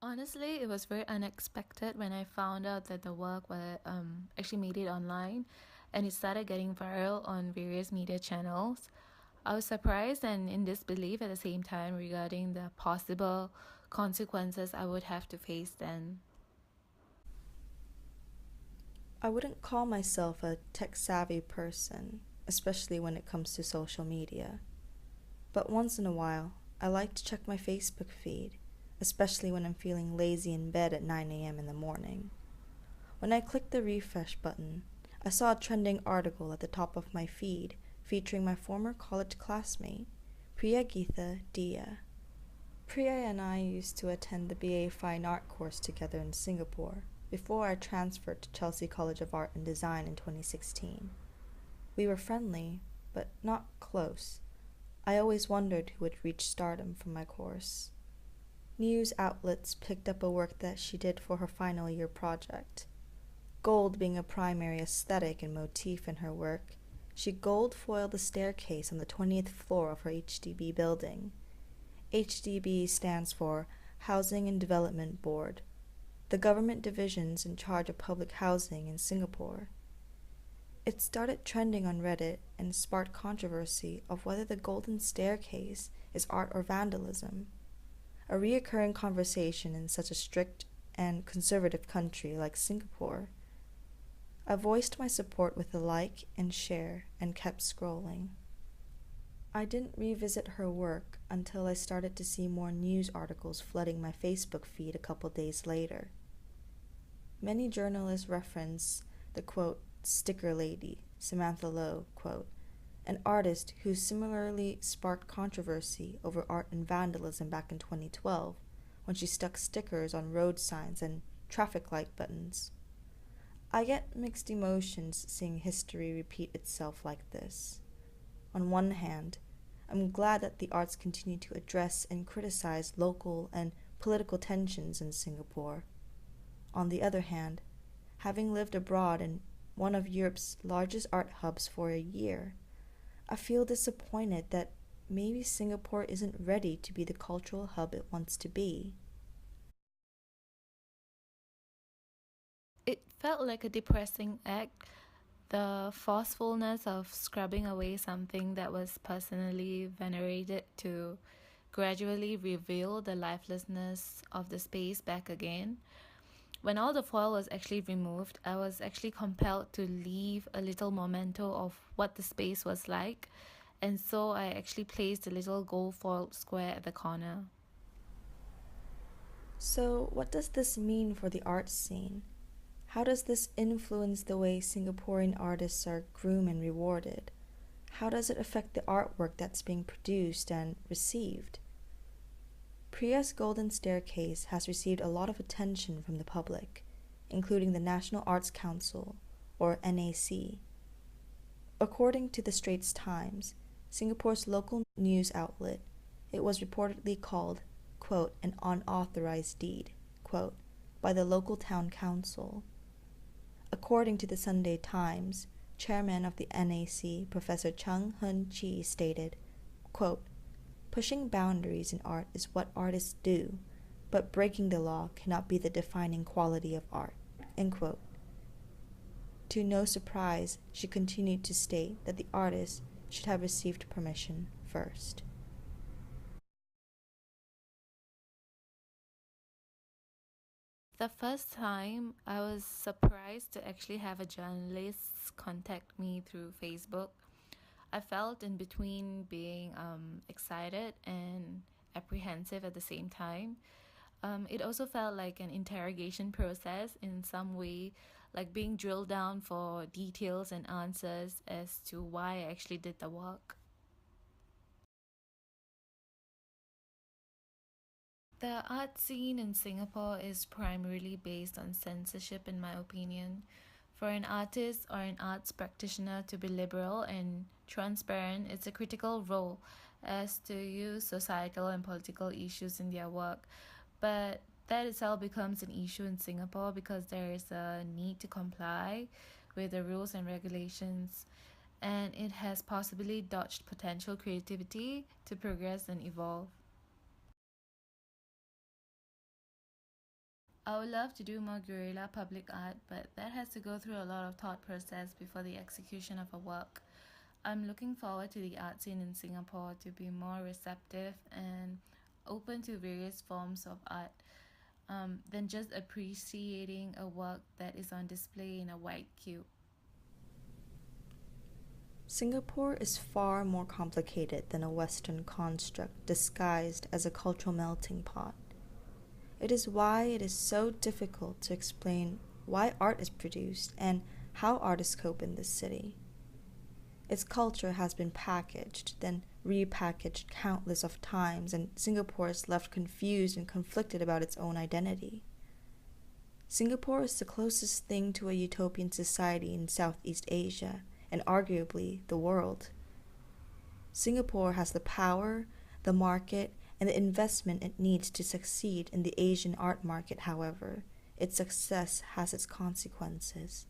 Honestly, it was very unexpected when I found out that the work actually made it online and it started getting viral on various media channels. I was surprised and in disbelief at the same time regarding the possible consequences I would have to face then. I wouldn't call myself a tech savvy person, especially when it comes to social media. But once in a while, I like to check my Facebook feed, especially when I'm feeling lazy in bed at 9 a.m. in the morning. When I clicked the refresh button, I saw a trending article at the top of my feed featuring my former college classmate, Priyageetha Dia. Priya and I used to attend the BA Fine Art course together in Singapore before I transferred to Chelsea College of Art and Design in 2016. We were friendly, but not close. I always wondered who would reach stardom from my course. News outlets picked up a work that she did for her final year project. Gold being a primary aesthetic and motif in her work, she gold foiled the staircase on the 20th floor of her HDB building. HDB stands for Housing and Development Board, the government divisions in charge of public housing in Singapore. It started trending on Reddit and sparked controversy of whether the golden staircase is art or vandalism, a reoccurring conversation in such a strict and conservative country like Singapore. I voiced my support with a like and share and kept scrolling. I didn't revisit her work until I started to see more news articles flooding my Facebook feed a couple days later. Many journalists reference the quote, sticker lady, Samantha Lowe, quote, an artist who similarly sparked controversy over art and vandalism back in 2012 when she stuck stickers on road signs and traffic light buttons. I get mixed emotions seeing history repeat itself like this. On one hand, I'm glad that the arts continue to address and criticize local and political tensions in Singapore. On the other hand, having lived abroad in one of Europe's largest art hubs for a year, I feel disappointed that maybe Singapore isn't ready to be the cultural hub it wants to be. It felt like a depressing act, the forcefulness of scrubbing away something that was personally venerated to gradually reveal the lifelessness of the space back again. When all the foil was actually removed, I was actually compelled to leave a little memento of what the space was like, and so I actually placed a little gold foil square at the corner. So, what does this mean for the art scene? How does this influence the way Singaporean artists are groomed and rewarded? How does it affect the artwork that's being produced and received? Priya's Golden Staircase has received a lot of attention from the public, including the National Arts Council, or NAC. According to the Straits Times, Singapore's local news outlet, it was reportedly called, quote, an unauthorized deed, quote, by the local town council. According to the Sunday Times, chairman of the NAC, Professor Chung Hun Chi, stated, quote, pushing boundaries in art is what artists do, but breaking the law cannot be the defining quality of art, end quote. To no surprise, she continued to state that the artist should have received permission first. The first time, I was surprised to actually have a journalist contact me through Facebook. I felt in between being excited and apprehensive at the same time. It also felt like an interrogation process in some way, like being drilled down for details and answers as to why I actually did the work. The art scene in Singapore is primarily based on censorship, in my opinion. For an artist or an arts practitioner to be liberal and transparent, it's a critical role as to use societal and political issues in their work. But that itself becomes an issue in Singapore because there is a need to comply with the rules and regulations, and it has possibly dodged potential creativity to progress and evolve. I would love to do more guerrilla public art, but that has to go through a lot of thought process before the execution of a work. I'm looking forward to the art scene in Singapore to be more receptive and open to various forms of art than just appreciating a work that is on display in a white cube. Singapore is far more complicated than a Western construct disguised as a cultural melting pot. It is why it is so difficult to explain why art is produced and how artists cope in this city. Its culture has been packaged, then repackaged countless of times, and Singapore is left confused and conflicted about its own identity. Singapore is the closest thing to a utopian society in Southeast Asia, and arguably the world. Singapore has the power, the market, and the investment it needs to succeed in the Asian art market. However, its success has its consequences.